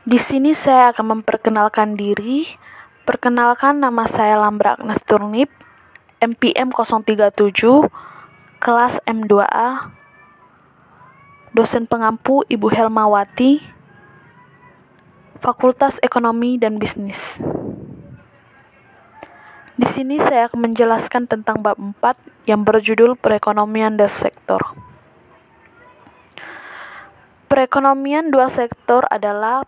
Di sini saya akan memperkenalkan diri. Perkenalkan, nama saya Lambra Agnes Turnip, MPM 037, kelas M2A. Dosen pengampu Ibu Helmawati, Fakultas Ekonomi dan Bisnis. Di sini saya akan menjelaskan tentang bab 4 yang berjudul Perekonomian dua sektor. Perekonomian dua sektor adalah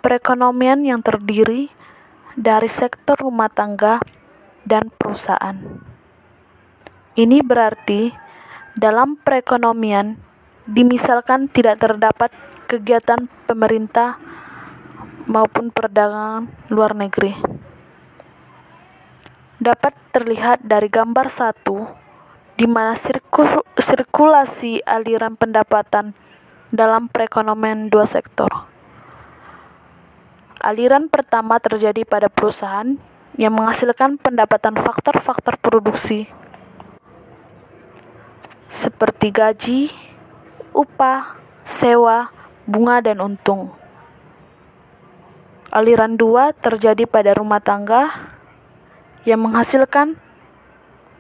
perekonomian yang terdiri dari sektor rumah tangga dan perusahaan. Ini berarti dalam perekonomian dimisalkan tidak terdapat kegiatan pemerintah maupun perdagangan luar negeri. Dapat terlihat dari gambar 1, di mana sirkulasi aliran pendapatan dalam perekonomian dua sektor. Aliran pertama terjadi pada perusahaan yang menghasilkan pendapatan faktor-faktor produksi seperti gaji, upah, sewa, bunga, dan untung. Aliran 2 terjadi pada rumah tangga yang menghasilkan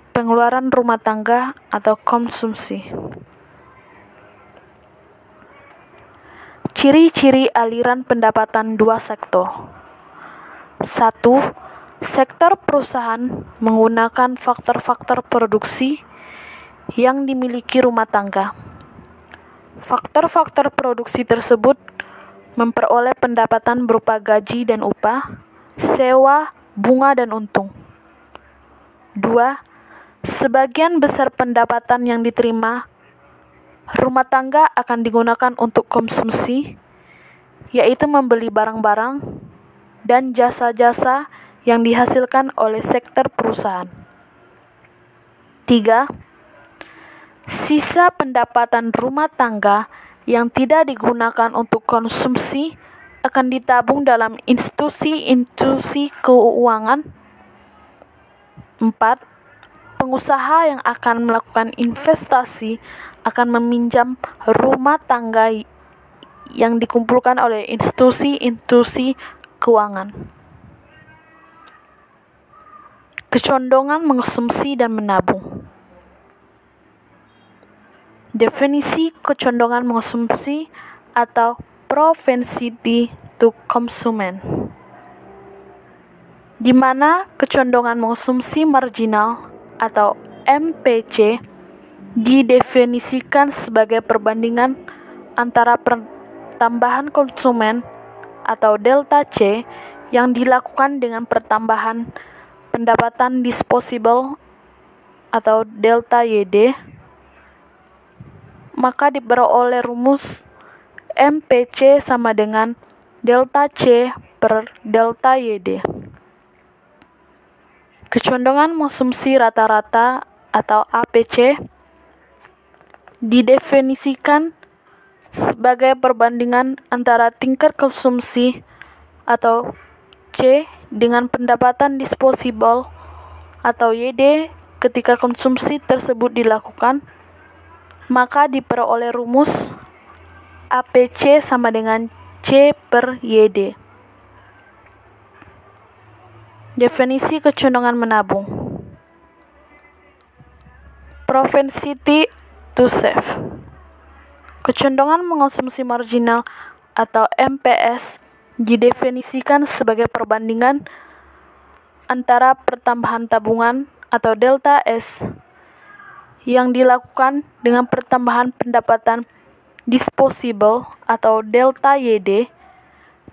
pengeluaran rumah tangga atau konsumsi. Ciri-ciri aliran pendapatan dua sektor. 1. Sektor perusahaan menggunakan faktor-faktor produksi yang dimiliki rumah tangga. Faktor-faktor produksi tersebut memperoleh pendapatan berupa gaji dan upah, sewa, bunga, dan untung. 2. Sebagian besar pendapatan yang diterima rumah tangga akan digunakan untuk konsumsi, yaitu membeli barang-barang dan jasa-jasa yang dihasilkan oleh sektor perusahaan. 3. Sisa pendapatan rumah tangga yang tidak digunakan untuk konsumsi akan ditabung dalam institusi keuangan. 4. Pengusaha yang akan melakukan investasi akan meminjam rumah tangga yang dikumpulkan oleh institusi keuangan. Kecondongan mengonsumsi dan menabung. Definisi kecondongan mengonsumsi atau propensity to consume, di mana kecondongan mengonsumsi marginal atau MPC didefinisikan sebagai perbandingan antara pertambahan konsumen atau delta C yang dilakukan dengan pertambahan pendapatan disposable atau delta YD, maka diperoleh rumus MPC sama dengan delta C per delta YD. Kecondongan konsumsi rata-rata atau APC didefinisikan sebagai perbandingan antara tingkat konsumsi atau C dengan pendapatan disposable atau YD ketika konsumsi tersebut dilakukan, maka diperoleh rumus APC sama dengan C per YD. Definisi kecondongan menabung. Propensity to save. Kecondongan mengonsumsi marginal atau MPS didefinisikan sebagai perbandingan antara pertambahan tabungan atau delta S yang dilakukan dengan pertambahan pendapatan disposable atau delta YD,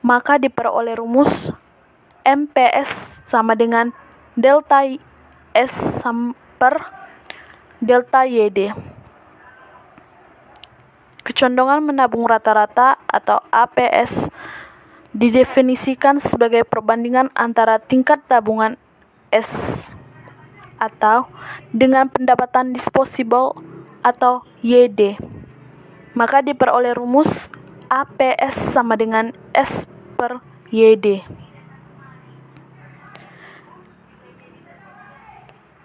maka diperoleh rumus MPS sama dengan delta S per delta YD. Kecondongan menabung rata-rata atau APS didefinisikan sebagai perbandingan antara tingkat tabungan S atau dengan pendapatan disposable atau YD, maka diperoleh rumus APS sama dengan S per YD.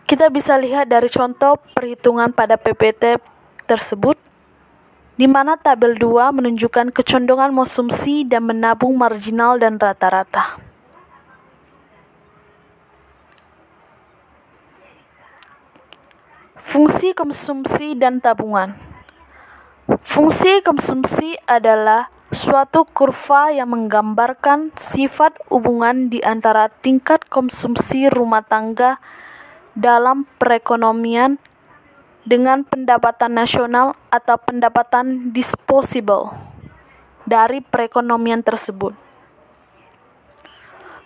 Kita bisa lihat dari contoh perhitungan pada PPT tersebut. di mana tabel 2 menunjukkan kecondongan konsumsi dan menabung marginal dan rata-rata. Fungsi konsumsi dan tabungan. Fungsi konsumsi adalah suatu kurva yang menggambarkan sifat hubungan di antara tingkat konsumsi rumah tangga dalam perekonomian dengan pendapatan nasional atau pendapatan disposable dari perekonomian tersebut.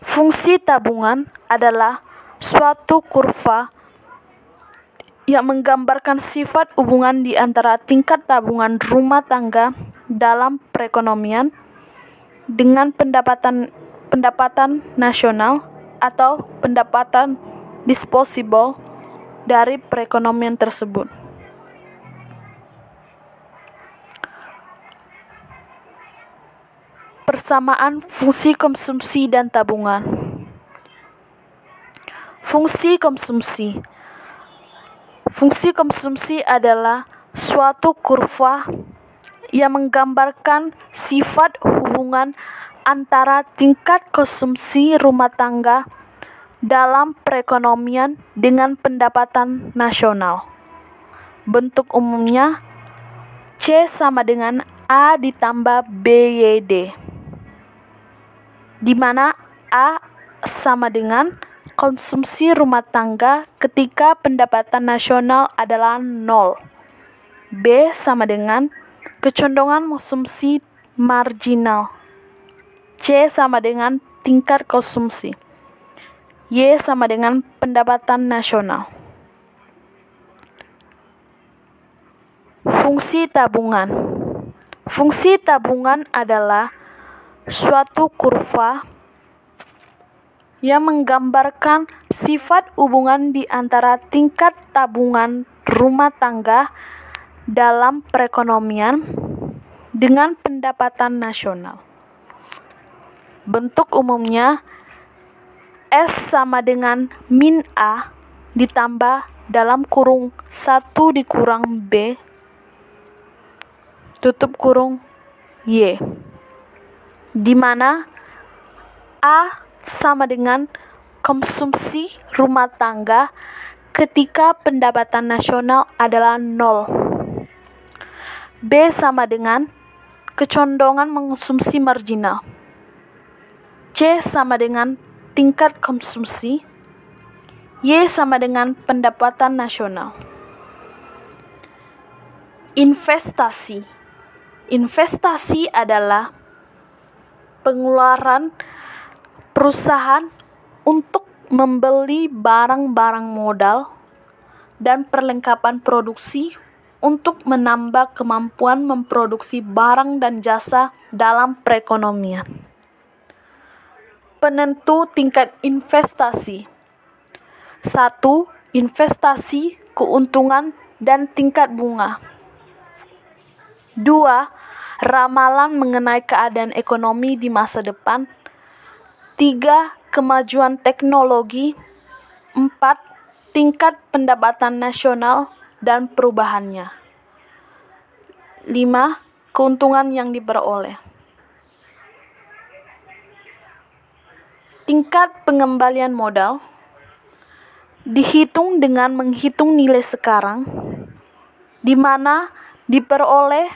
Fungsi tabungan adalah suatu kurva yang menggambarkan sifat hubungan di antara tingkat tabungan rumah tangga dalam perekonomian dengan pendapatan nasional atau pendapatan disposable dari perekonomian tersebut. Persamaan fungsi konsumsi dan tabungan. Fungsi konsumsi. Fungsi konsumsi adalah suatu kurva yang menggambarkan sifat hubungan antara tingkat konsumsi rumah tangga dalam perekonomian dengan pendapatan nasional. Bentuk umumnya C sama dengan A ditambah BYD, di mana A sama dengan konsumsi rumah tangga ketika pendapatan nasional adalah 0. B sama dengan kecondongan konsumsi marginal. C sama dengan tingkat konsumsi. Y sama dengan pendapatan nasional. Fungsi tabungan. Fungsi tabungan adalah suatu kurva yang menggambarkan sifat hubungan di antara tingkat tabungan rumah tangga dalam perekonomian dengan pendapatan nasional. Bentuk umumnya S sama dengan min A ditambah dalam kurung 1 dikurang B tutup kurung Y, di mana A sama dengan konsumsi rumah tangga ketika pendapatan nasional adalah 0. B sama dengan kecondongan mengkonsumsi marginal. C sama dengan tingkat konsumsi. Y sama dengan pendapatan nasional. Investasi. Investasi adalah pengeluaran perusahaan untuk membeli barang-barang modal dan perlengkapan produksi untuk menambah kemampuan memproduksi barang dan jasa dalam perekonomian. Penentu tingkat investasi. 1. Investasi, keuntungan, dan tingkat bunga. 2. Ramalan mengenai keadaan ekonomi di masa depan. 3. Kemajuan teknologi. 4. Tingkat pendapatan nasional dan perubahannya. 5. Keuntungan yang diperoleh. Tingkat pengembalian modal dihitung dengan menghitung nilai sekarang, di mana diperoleh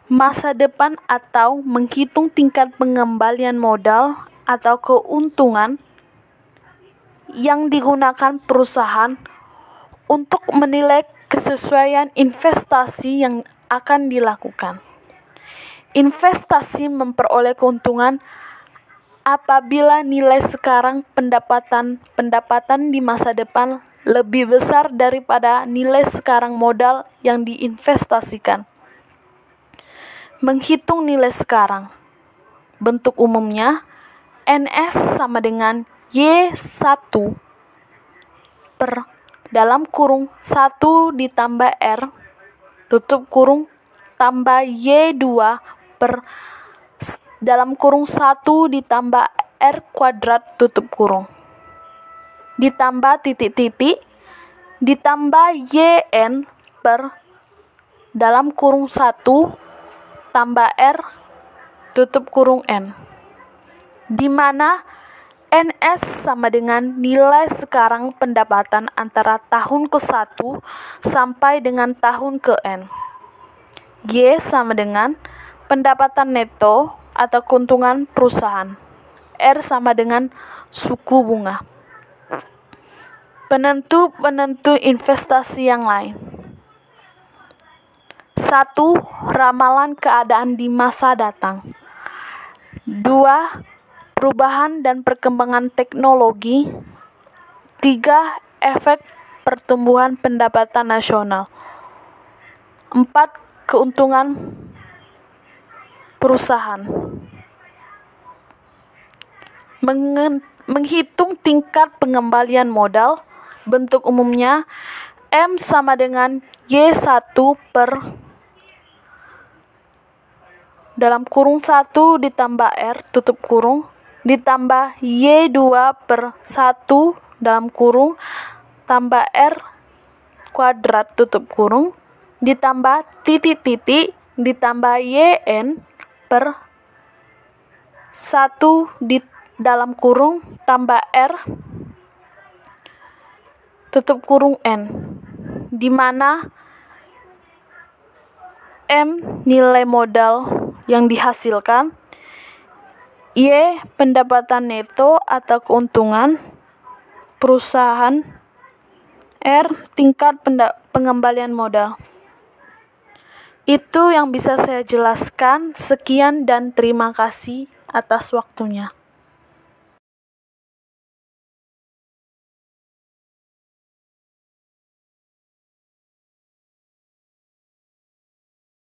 masa depan, atau menghitung tingkat pengembalian modal atau keuntungan yang digunakan perusahaan untuk menilai kesesuaian investasi yang akan dilakukan. Investasi memperoleh keuntungan apabila nilai sekarang pendapatan di masa depan lebih besar daripada nilai sekarang modal yang diinvestasikan. Menghitung nilai sekarang. Bentuk umumnya NS sama dengan Y1 per dalam kurung 1 ditambah R tutup kurung tambah Y2 per dalam kurung 1 ditambah R kuadrat tutup kurung ditambah titik-titik ditambah YN per dalam kurung 1 tambah R tutup kurung N, di mana NS sama dengan nilai sekarang pendapatan antara tahun ke-1 sampai dengan tahun ke-N. Y sama dengan pendapatan neto atau keuntungan perusahaan. R sama dengan suku bunga. Penentu-penentu investasi yang lain. 1. Ramalan keadaan di masa datang. 2. Perubahan dan perkembangan teknologi. 3. Efek pertumbuhan pendapatan nasional. 4. Keuntungan perusahaan. Menghitung tingkat pengembalian modal. Bentuk umumnya M sama dengan Y1 per dalam kurung 1 ditambah R tutup kurung ditambah Y2 per 1 dalam kurung tambah R kuadrat tutup kurung ditambah titik-titik ditambah YN per 1 di dalam kurung tambah R tutup kurung N, di mana M nilai modal yang dihasilkan, Y pendapatan neto atau keuntungan perusahaan, R tingkat pengembalian modal. Itu yang bisa saya jelaskan. Sekian dan terima kasih atas waktunya.